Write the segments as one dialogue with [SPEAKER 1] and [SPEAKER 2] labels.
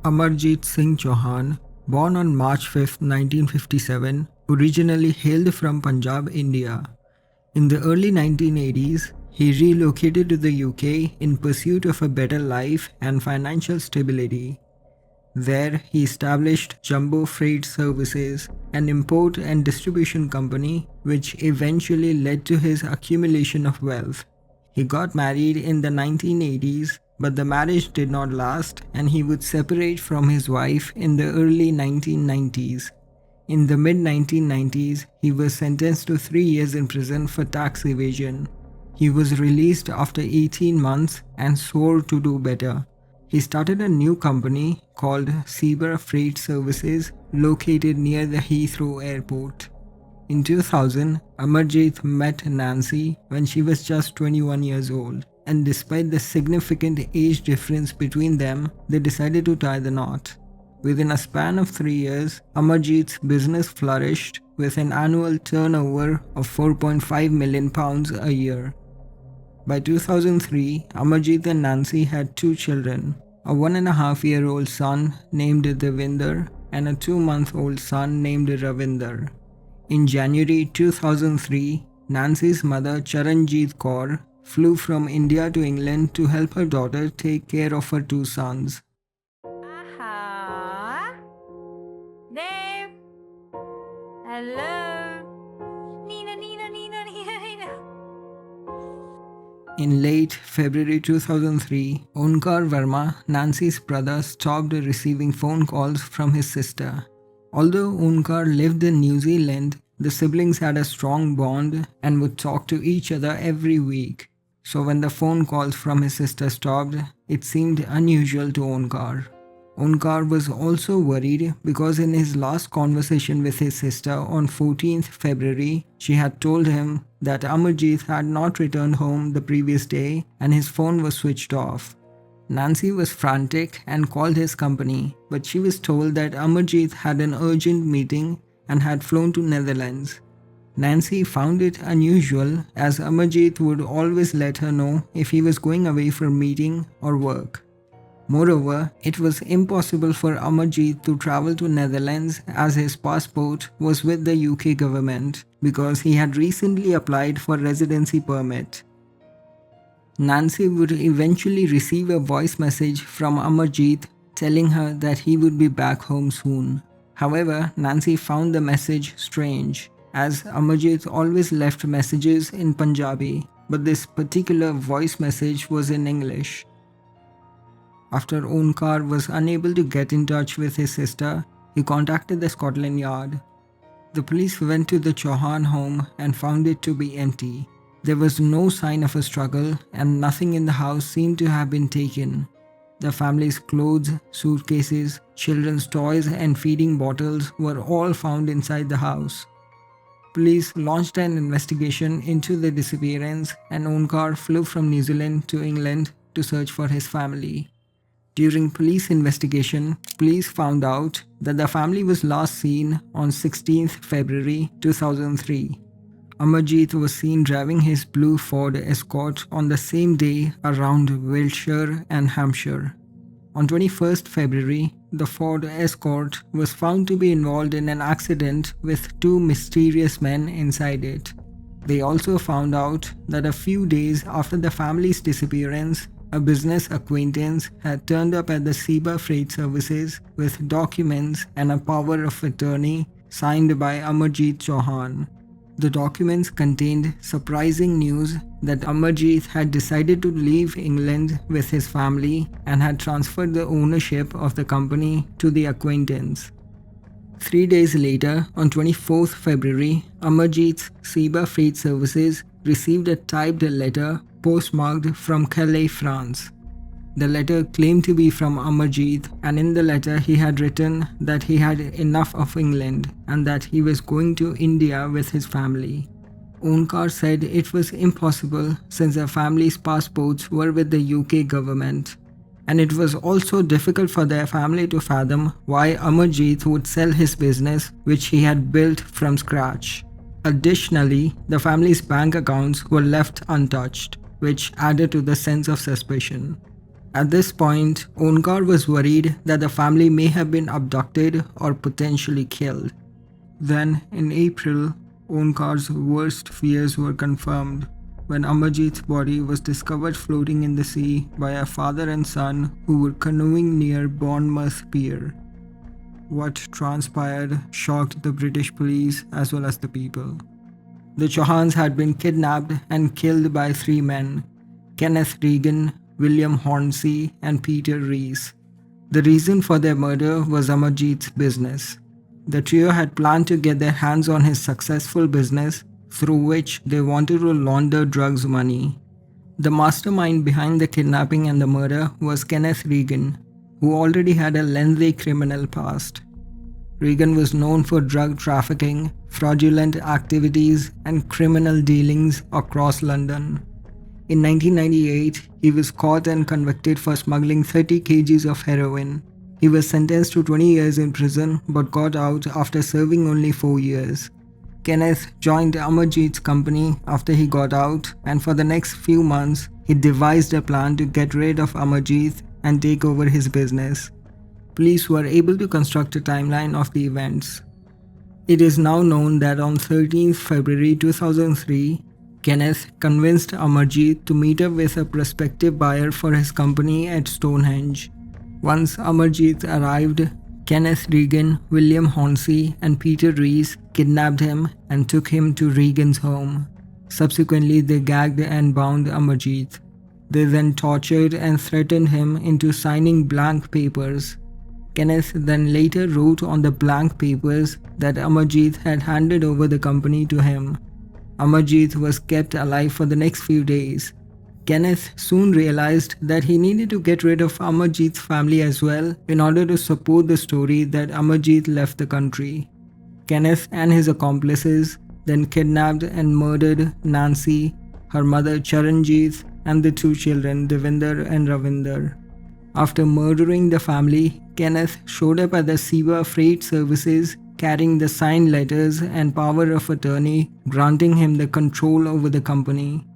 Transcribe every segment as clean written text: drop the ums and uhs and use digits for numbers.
[SPEAKER 1] Amarjit Singh Chauhan, born on March 5, 1957, originally hailed from Punjab, India. In the early 1980s, he relocated to the UK in pursuit of a better life and financial stability. There, he established Jumbo Freight Services, an import and distribution company which eventually led to his accumulation of wealth. He got married in the 1980s, but the marriage did not last and he would separate from his wife in the early 1990s. In the mid-1990s, he was sentenced to 3 years in prison for tax evasion. He was released after 18 months and swore to do better. He started a new company called Zebra Freight Services located near the Heathrow Airport. In 2000, Amarjit met Nancy when she was just 21 years old, and despite the significant age difference between them, they decided to tie the knot. Within a span of 3 years, Amarjit's business flourished with an annual turnover of £4.5 million a year. By 2003, Amarjit and Nancy had 2 children, a 1.5-year-old son named Devinder and a 2-month-old son named Ravinder. In January 2003, Nancy's mother Charanjit Kaur flew from India to England to help her daughter take care of her 2 sons.
[SPEAKER 2] Dave! Hello! Nina.
[SPEAKER 1] In late February 2003, Onkar Verma, Nancy's brother, stopped receiving phone calls from his sister. Although Onkar lived in New Zealand, the siblings had a strong bond and would talk to each other every week. So when the phone calls from his sister stopped, it seemed unusual to Onkar. Onkar was also worried because in his last conversation with his sister on 14th February, she had told him that Amarjit had not returned home the previous day and his phone was switched off. Nancy was frantic and called his company, but she was told that Amarjit had an urgent meeting and had flown to Netherlands. Nancy found it unusual as Amarjit would always let her know if he was going away for a meeting or work. Moreover, it was impossible for Amarjit to travel to Netherlands as his passport was with the UK government because he had recently applied for residency permit. Nancy would eventually receive a voice message from Amarjit telling her that he would be back home soon. However, Nancy found the message strange as Amarjit always left messages in Punjabi, but this particular voice message was in English. After Onkar was unable to get in touch with his sister, he contacted the Scotland Yard. The police went to the Chauhan home and found it to be empty. There was no sign of a struggle and nothing in the house seemed to have been taken. The family's clothes, suitcases, children's toys and feeding bottles were all found inside the house. Police launched an investigation into the disappearance and Onkar flew from New Zealand to England to search for his family. During police investigation, police found out that the family was last seen on 16th February 2003. Amarjit was seen driving his blue Ford Escort on the same day around Wiltshire and Hampshire. On 21st February, the Ford Escort was found to be involved in an accident with 2 mysterious men inside it. They also found out that a few days after the family's disappearance, a business acquaintance had turned up at the Zebra Freight Services with documents and a power of attorney signed by Amarjit Chauhan. The documents contained surprising news that Amarjit had decided to leave England with his family and had transferred the ownership of the company to the acquaintance. 3 days later, on 24th February, Amarjit's Zebra Freight Services received a typed letter postmarked from Calais, France. The letter claimed to be from Amarjit, and in the letter he had written that he had enough of England and that he was going to India with his family. Onkar said it was impossible since their family's passports were with the UK government, and it was also difficult for their family to fathom why Amarjit would sell his business which he had built from scratch. Additionally, the family's bank accounts were left untouched, which added to the sense of suspicion. At this point, Onkar was worried that the family may have been abducted or potentially killed. Then, in April, Onkar's worst fears were confirmed when Amarjit's body was discovered floating in the sea by a father and son who were canoeing near Bournemouth Pier. What transpired shocked the British police as well as the people. The Chauhans had been kidnapped and killed by three men: Kenneth Regan, William Hornsey, and Peter Rees. The reason for their murder was Amarjit's business. The trio had planned to get their hands on his successful business, through which they wanted to launder drugs money. The mastermind behind the kidnapping and the murder was Kenneth Regan, who already had a lengthy criminal past. Regan was known for drug trafficking, fraudulent activities, and criminal dealings across London. In 1998, he was caught and convicted for smuggling 30 kgs of heroin. He was sentenced to 20 years in prison but got out after serving only 4 years. Kenneth joined Amarjit's company after he got out, and for the next few months, he devised a plan to get rid of Amarjit and take over his business. Police were able to construct a timeline of the events. It is now known that on 13th February 2003, Kenneth convinced Amarjit to meet up with a prospective buyer for his company at Stonehenge. Once Amarjit arrived, Kenneth Regan, William Hornsey, and Peter Rees kidnapped him and took him to Regan's home. Subsequently, they gagged and bound Amarjit. They then tortured and threatened him into signing blank papers. Kenneth then later wrote on the blank papers that Amarjit had handed over the company to him. Amarjit was kept alive for the next few days. Kenneth soon realized that he needed to get rid of Amarjit's family as well in order to support the story that Amarjit left the country. Kenneth and his accomplices then kidnapped and murdered Nancy, her mother Charanjit, and the two children Devinder and Ravinder. After murdering the family, Kenneth showed up at the Seba Freight Services carrying the signed letters and power of attorney granting him the control over the company.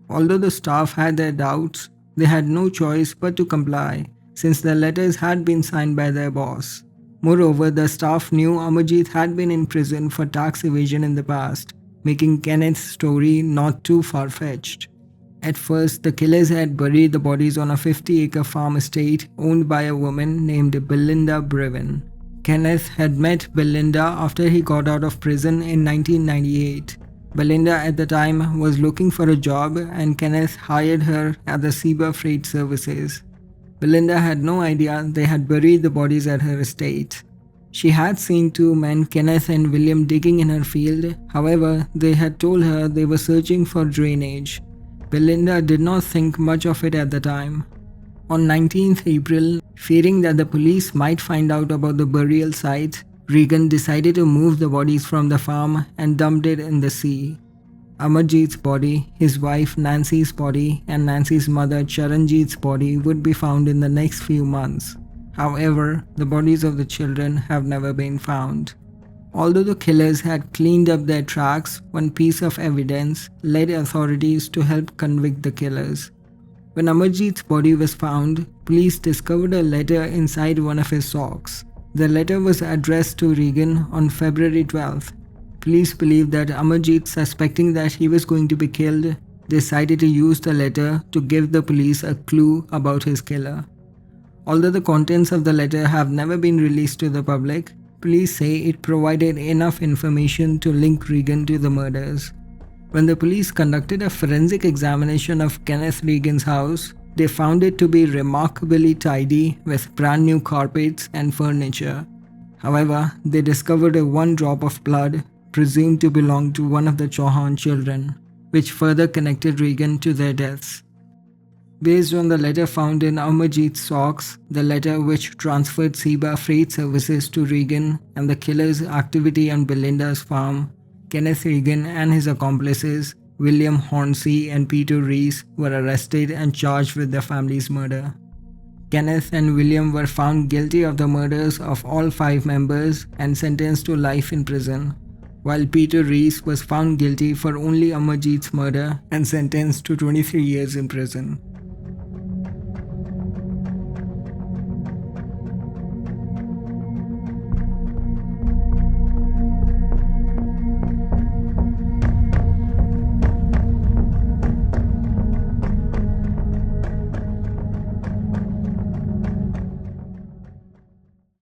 [SPEAKER 1] Although the staff had their doubts, they had no choice but to comply, since the letters had been signed by their boss. Moreover, the staff knew Amarjit had been in prison for tax evasion in the past, making Kenneth's story not too far-fetched. At first, the killers had buried the bodies on a 50-acre farm estate owned by a woman named Belinda Brevin. Kenneth had met Belinda after he got out of prison in 1998. Belinda at the time was looking for a job and Kenneth hired her at the Seba Freight Services. Belinda had no idea they had buried the bodies at her estate. She had seen two men, Kenneth and William, digging in her field. However, they had told her they were searching for drainage. Belinda did not think much of it at the time. On 19th April, fearing that the police might find out about the burial site, Regan decided to move the bodies from the farm and dumped it in the sea. Amarjit's body, his wife Nancy's body, and Nancy's mother Charanjit's body would be found in the next few months. However, the bodies of the children have never been found. Although the killers had cleaned up their tracks, one piece of evidence led authorities to help convict the killers. When Amarjit's body was found, police discovered a letter inside one of his socks. The letter was addressed to Regan on February 12th. Police believed that Amarjit, suspecting that he was going to be killed, decided to use the letter to give the police a clue about his killer. Although the contents of the letter have never been released to the public, police say it provided enough information to link Regan to the murders. When the police conducted a forensic examination of Kenneth Regan's house, they found it to be remarkably tidy with brand new carpets and furniture. However, they discovered one drop of blood presumed to belong to one of the Chauhan children, which further connected Regan to their deaths. Based on the letter found in Amarjit's socks, the letter which transferred Seba Freight Services to Regan, and the killer's activity on Belinda's farm, Kenneth Regan and his accomplices, William Hornsey and Peter Rees, were arrested and charged with the family's murder. Kenneth and William were found guilty of the murders of all 5 members and sentenced to life in prison, while Peter Rees was found guilty for only Amarjit's murder and sentenced to 23 years in prison.